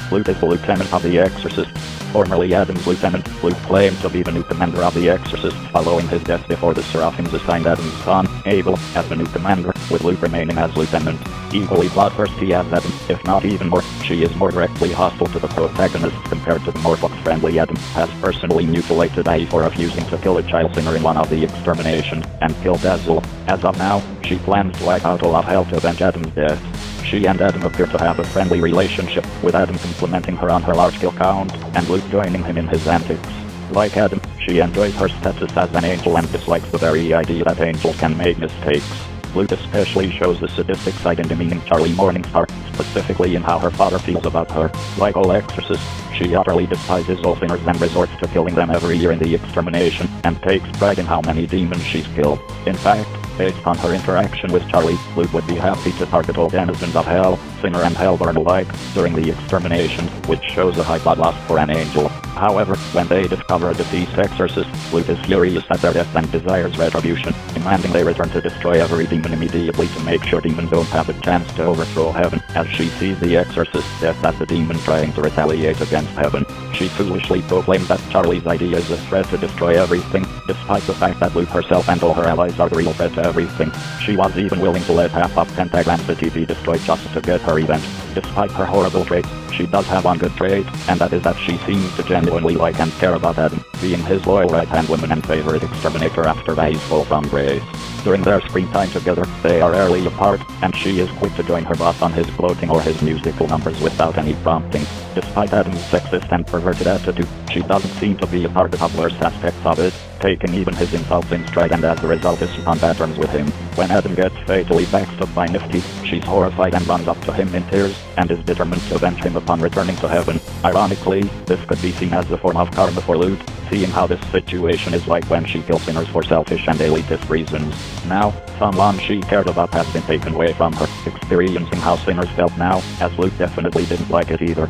Luke is the lieutenant of the Exorcist. Formerly Adam's lieutenant, Luke claimed to be the new commander of the Exorcist following his death before the Seraphims assigned Adam's son, Abel, as the new commander, with Luke remaining as lieutenant. Equally bloodthirsty as Adam, if not even more, she is more directly hostile to the protagonist compared to the more Fox-friendly Adam, has personally mutilated Ai for refusing to kill a child singer in one of the extermination, and killed Azul. As of now, she plans to wipe out all of hell to avenge Adam's death. She and Adam appear to have a friendly relationship, with Adam complimenting her on her large kill count, and Luke joining him in his antics. Like Adam, she enjoys her status as an angel and dislikes the very idea that angels can make mistakes. Luke especially shows the sadistic side in demeaning Charlie Morningstar, specifically in how her father feels about her. Like all exorcists, she utterly despises all sinners and resorts to killing them every year in the extermination, and takes pride in how many demons she's killed. In fact, based on her interaction with Charlie, Luke would be happy to target all denizens of hell, Sinner and Hell burn alike during the extermination, which shows a high bloodlust for an angel. However, when they discover a deceased exorcist, Luke is furious at their death and desires retribution, demanding they return to destroy every demon immediately to make sure demons don't have a chance to overthrow heaven. As she sees the exorcist's death as the demon trying to retaliate against heaven, she foolishly proclaims that Charlie's idea is a threat to destroy everything, despite the fact that Luke herself and all her allies are the real threat to everything. She was even willing to let half of Pentagram City be destroyed just to get her revenge. Despite her horrible traits, she does have one good trait, and that is that she seems to genuinely like and care about Adam, being his loyal right-hand woman and favorite exterminator after his fall from grace. During their screen time together, they are rarely apart, and she is quick to join her boss on his gloating or his musical numbers without any prompting. Despite Adam's sexist and perverted attitude, she doesn't seem to be a part of worse aspects of it, taking even his insults in stride, and as a result is on bad terms with him. When Adam gets fatally backstabbed by Nifty, she's horrified and runs up to him in tears, and is determined to avenge him upon returning to heaven. Ironically, this could be seen as a form of karma for Luke, seeing how this situation is like when she kills sinners for selfish and elitist reasons. Now, someone she cared about has been taken away from her, experiencing how sinners felt now, as Luke definitely didn't like it either.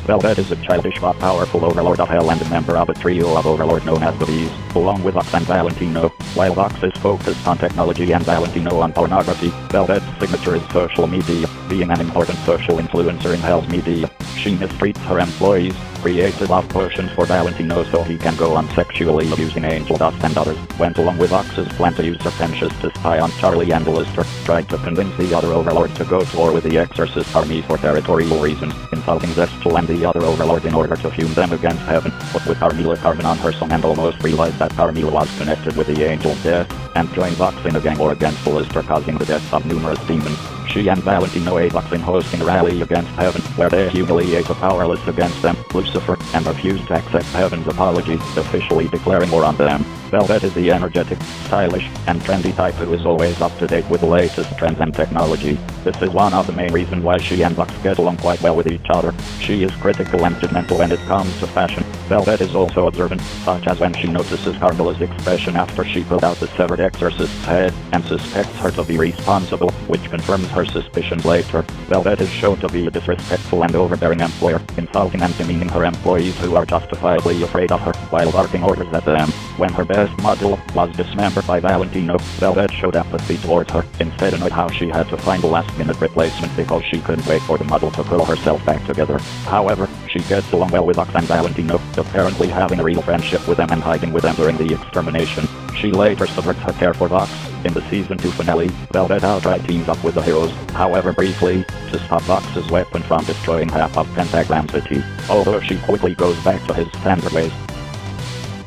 Velvet is a childish but powerful overlord of hell and a member of a trio of overlords known as the Bees, along with Vox and Valentino. While Vox is focused on technology and Valentino on pornography, Velvet's signature is social media, being an important social influencer in Hell's media. She mistreats her employees, creates love potions for Valentino so he can go on sexually abusing Angel Dust and others, went along with Vox's plan to use Serpentius to spy on Charlie and Lister, tried to convince the other overlords to go to war with the Exorcist army for territorial reasons, insulting Zestial and the other overlords in order to fume them against heaven, but with Carmilla Carmen on her song and almost realized that Carmilla was connected with the Angel's death, and joined Vox in a gang war against Lister, causing the deaths of numerous demons. She and Valentino aid Vox in hosting a rally against heaven, where they humiliate the powerless against them, Lucifer, and refuse to accept heaven's apology, officially declaring war on them. Velvet is the energetic, stylish, and trendy type who is always up to date with the latest trends and technology. This is one of the main reasons why she and Vox get along quite well with each other. She is critical and judgmental when it comes to fashion. Velvet is also observant, such as when she notices Carmilla's expression after she pulled out the severed exorcist's head, and suspects her to be responsible, which confirms her suspicions later. Velvet is shown to be a disrespectful and overbearing employer, insulting and demeaning her employees who are justifiably afraid of her, while barking orders at them. When her best model was dismembered by Valentino, Velvet showed apathy towards her, instead annoyed how she had to find a last-minute replacement because she couldn't wait for the model to pull herself back together. However, she gets along well with Vox and Valentino, apparently having a real friendship with them and hiding with them during the extermination. She later subverts her care for Vox. In the Season 2 finale, Velvet outright teams up with the heroes, however briefly, to stop Vox's weapon from destroying half of Pentagram City, although she quickly goes back to his standard ways.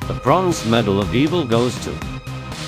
The Bronze Medal of Evil goes to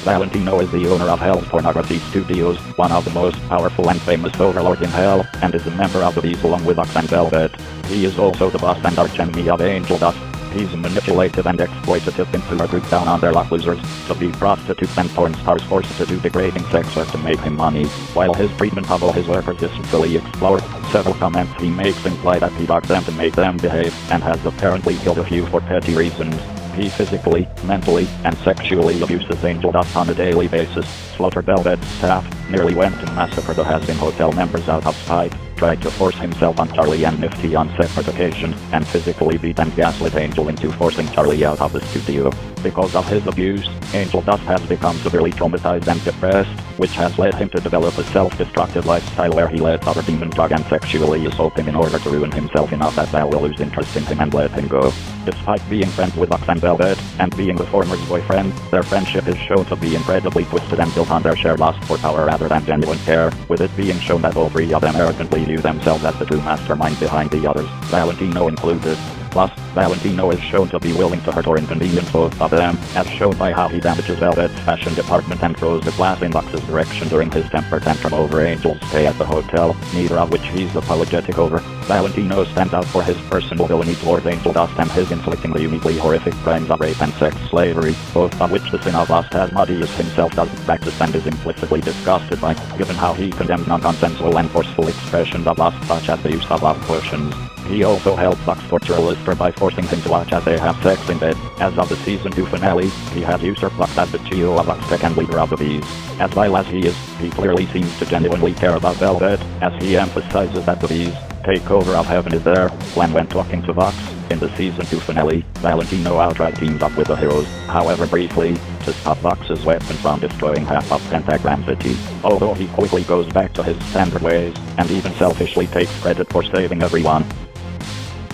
Valentino is the owner of Hell's Pornography Studios, one of the most powerful and famous overlords in Hell, and is a member of the Bees along with Vox and Velvet. He is also the boss and archenemy of Angel Dust. He's manipulative and exploitative into a group down on their luck losers, to be prostitutes and porn stars forced to do degrading sex work to make him money. While his treatment of all his workers isn't fully explored, several comments he makes imply that he dogs them to make them behave, and has apparently killed a few for petty reasons. He physically, mentally, and sexually abuses Angel Dust on a daily basis, slaughtered Velvet's staff, nearly went to massacre the Hazbin Hotel members out of spite, tried to force himself on Charlie and Nifty on separate occasions, and physically beat and gaslit Angel into forcing Charlie out of the studio. Because of his abuse, Angel Dust has become severely traumatized and depressed, which has led him to develop a self-destructive lifestyle where he lets other demons drug and sexually assault him in order to ruin himself enough that Val will lose interest in him and let him go. Despite being friends with Vox and Velvet, and being the former's boyfriend, their friendship is shown to be incredibly twisted and built on their shared lust for power rather than genuine care, with it being shown that all three of them arrogantly view themselves as the true mastermind behind the others, Valentino included. Plus, Valentino is shown to be willing to hurt or inconvenience both of them, as shown by how he damages Velvet's fashion department and throws the glass in Vox's direction during his temper tantrum over Angel's stay at the hotel, neither of which he's apologetic over. Valentino stands out for his personal villainy towards Angel Dust and his inflicting the uniquely horrific crimes of rape and sex slavery, both of which the sin of Lost Asmodeus himself doesn't practice and is implicitly disgusted by, given how he condemns non-consensual and forceful expressions of lust such as the use of love potions. He also helps Vox torture Lister by forcing him to watch as they have sex in bed. As of the season 2 finale, he has usurped Vox as the CEO of Vox Tech and leader of the Bees. As vile as he is, he clearly seems to genuinely care about Velvet, as he emphasizes that the Bees' takeover of Heaven is their plan when talking to Vox. In the season 2 finale, Valentino outright teams up with the heroes, however briefly, to stop Vox's weapon from destroying half of Pentagram City, although he quickly goes back to his standard ways, and even selfishly takes credit for saving everyone.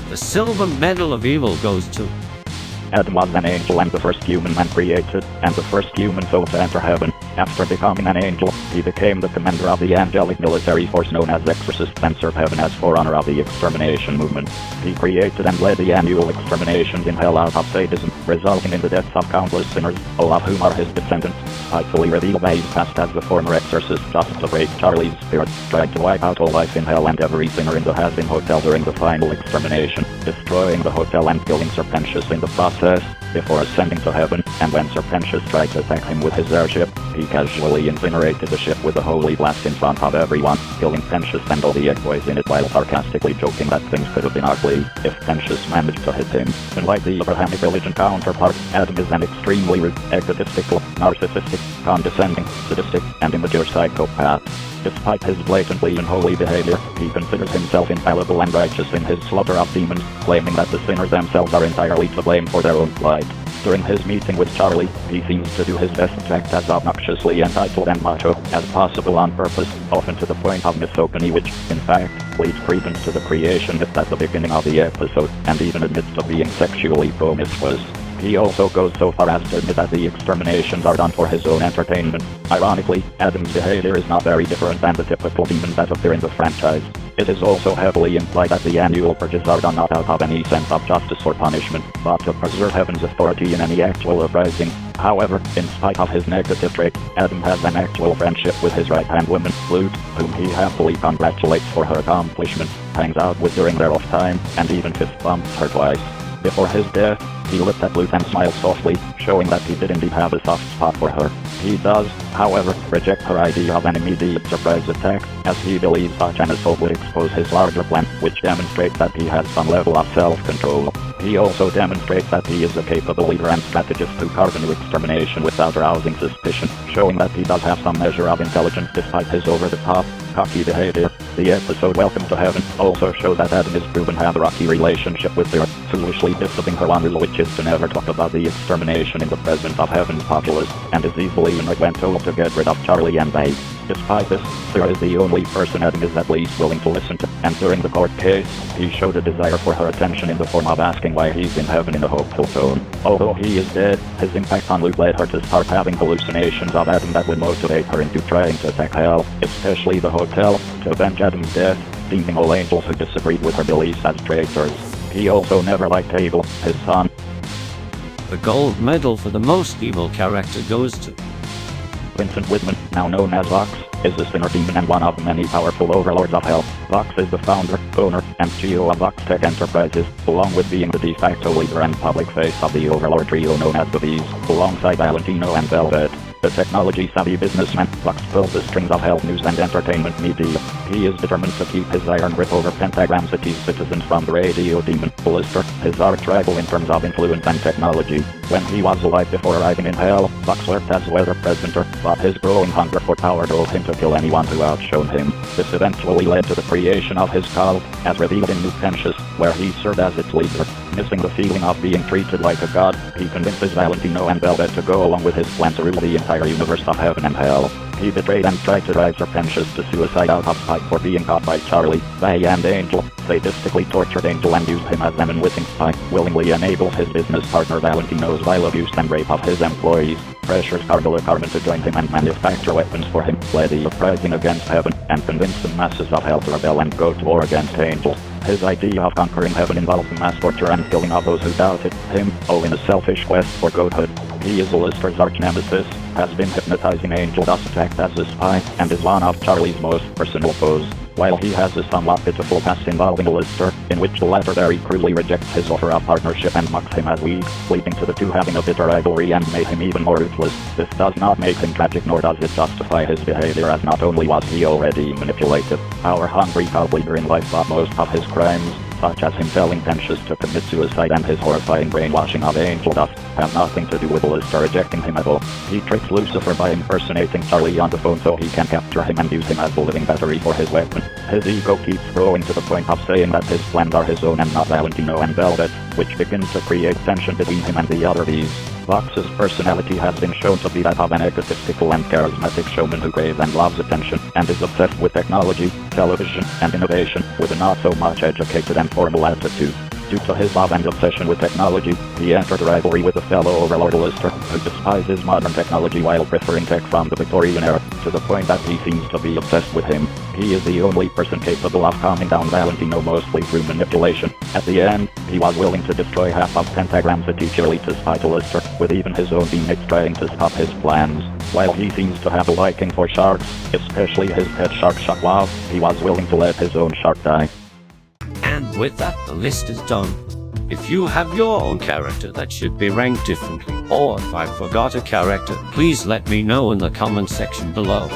The silver medal of evil goes to Adam was an angel and the first human man created, and the first human soul to enter heaven. After becoming an angel, he became the commander of the angelic military force known as Exorcists and served heaven as forerunner of the extermination movement. He created and led the annual exterminations in hell out of sadism, resulting in the deaths of countless sinners, all of whom are his descendants. Spitefully revealed by his past as the former exorcist just to break Charlie's spirit, tried to wipe out all life in hell and every sinner in the Hazbin hotel during the final extermination, destroying the hotel and killing Serpentius in the process, before ascending to heaven, and when Serpentius tried to attack him with his airship, he casually incinerated the ship with a holy blast in front of everyone, killing Pentius and all the egg boys in it while sarcastically joking that things could have been ugly if Pentius managed to hit him. Unlike the Abrahamic religion counterpart, Adam is an extremely rude, egotistical, narcissistic, condescending, sadistic, and immature psychopath. Despite his blatantly unholy behavior, he considers himself infallible and righteous in his slaughter of demons, claiming that the sinners themselves are entirely to blame for their own plight. During his meeting with Charlie, he seems to do his best to act as obnoxiously entitled and macho as possible on purpose, often to the point of misogyny, which, in fact, leads credence to the creation myth at the beginning of the episode, and even admits to being sexually promiscuous. He also goes so far as to admit that the exterminations are done for his own entertainment. Ironically, Adam's behavior is not very different than the typical demons that appear in the franchise. It is also heavily implied that the annual purges are done not out of any sense of justice or punishment, but to preserve Heaven's authority in any actual uprising. However, in spite of his negative traits, Adam has an actual friendship with his right-hand woman, Flute, whom he happily congratulates for her accomplishments, hangs out with during their off time, and even fist bumps her twice. Before his death, he looked at Luth and smiled softly, showing that he did indeed have a soft spot for her. He does, however, reject her idea of an immediate surprise attack, as he believes such an assault would expose his larger plan, which demonstrates that he has some level of self-control. He also demonstrates that he is a capable leader and strategist who carve into extermination without arousing suspicion, showing that he does have some measure of intelligence despite his over-the-top, cocky behavior. The episode Welcome to Heaven also shows that Adam is proven to have a rocky relationship with Sarah, foolishly disabling her one rule, which is to never talk about the extermination in the presence of Heaven's populace, and is easily and when told to get rid of Charlie and Babe. Despite this, Sarah is the only person Adam is at least willing to listen to, and during the court case, he showed a desire for her attention in the form of asking why he's in heaven in a hopeful tone. Although he is dead, his impact on Luke led her to start having hallucinations of Adam that would motivate her into trying to attack hell, especially the hotel, to avenge Adam's death, deeming all angels who disagreed with her beliefs as traitors. He also never liked Abel, his son. the gold medal for the most evil character goes to Vincent Whitman, now known as Vox, is a sinner demon and one of the many powerful overlords of hell. Vox is the founder, owner, and CEO of Vox Tech Enterprises, along with being the de facto leader and public face of the overlord trio known as the Bees, alongside Valentino and Velvet. The technology-savvy businessman, Vox pulls the strings of health news and entertainment media. He is determined to keep his iron grip over Pentagram City's citizens from the radio demon, Lister, his arch-rival in terms of influence and technology. When he was alive before arriving in hell, Vox worked as weather presenter, but his growing hunger for power drove him to kill anyone who outshone him. This eventually led to the creation of his cult, as revealed in New Pentius, where he served as its leader. Missing the feeling of being treated like a god, he convinces Valentino and Velvet to go along with his plan to rule the entire universe of heaven and hell. He betrayed and tried to drive Serpentius to suicide out of spite for being caught by Charlie, Faye and Angel, sadistically tortured Angel and used him as an unwitting spy, willingly enables his business partner Valentino's vile abuse and rape of his employees, pressures Carmela Carmen to join him and manufacture weapons for him, led the uprising against heaven, and convinced the masses of hell to rebel and go to war against Angel. His idea of conquering heaven involves mass torture and killing of those who doubted him, all in a selfish quest for godhood. He is Lister's arch-nemesis, has been hypnotizing Angel Dust to act as a spy, and is one of Charlie's most personal foes. while he has a somewhat pitiful past involving Lister, in which the latter very cruelly rejects his offer of partnership and mocks him as weak, leading to the two having a bitter rivalry and made him even more ruthless. This does not make him tragic, nor does it justify his behavior, as not only was he already manipulative, our hungry cult leader in life thought most of his crimes, such as him telling Tensius to commit suicide and his horrifying brainwashing of angel dust, have nothing to do with Lister rejecting him at all. He tricks Lucifer by impersonating Charlie on the phone so he can capture him and use him as the living battery for his weapon. His ego keeps growing to the point of saying that his plans are his own and not Valentino and Velvet, which begins to create tension between him and the other bees. Vox's personality has been shown to be that of an egotistical and charismatic showman who craves and loves attention, and is obsessed with technology, television, and innovation, with a not-so-much educated and formal attitude. Due to his love and obsession with technology, he entered a rivalry with a fellow overlord Lister, who despises modern technology while preferring tech from the Victorian era, to the point that he seems to be obsessed with him. He is the only person capable of calming down Valentino, mostly through manipulation. At the end, he was willing to destroy half of Pentagram's purely to spy to Lister, with even his own teammates trying to stop his plans. While he seems to have a liking for sharks, especially his pet shark Shaklav, he was willing to let his own shark die. And with that, the list is done. If you have your own character that should be ranked differently, or if I forgot a character, please let me know in the comment section below.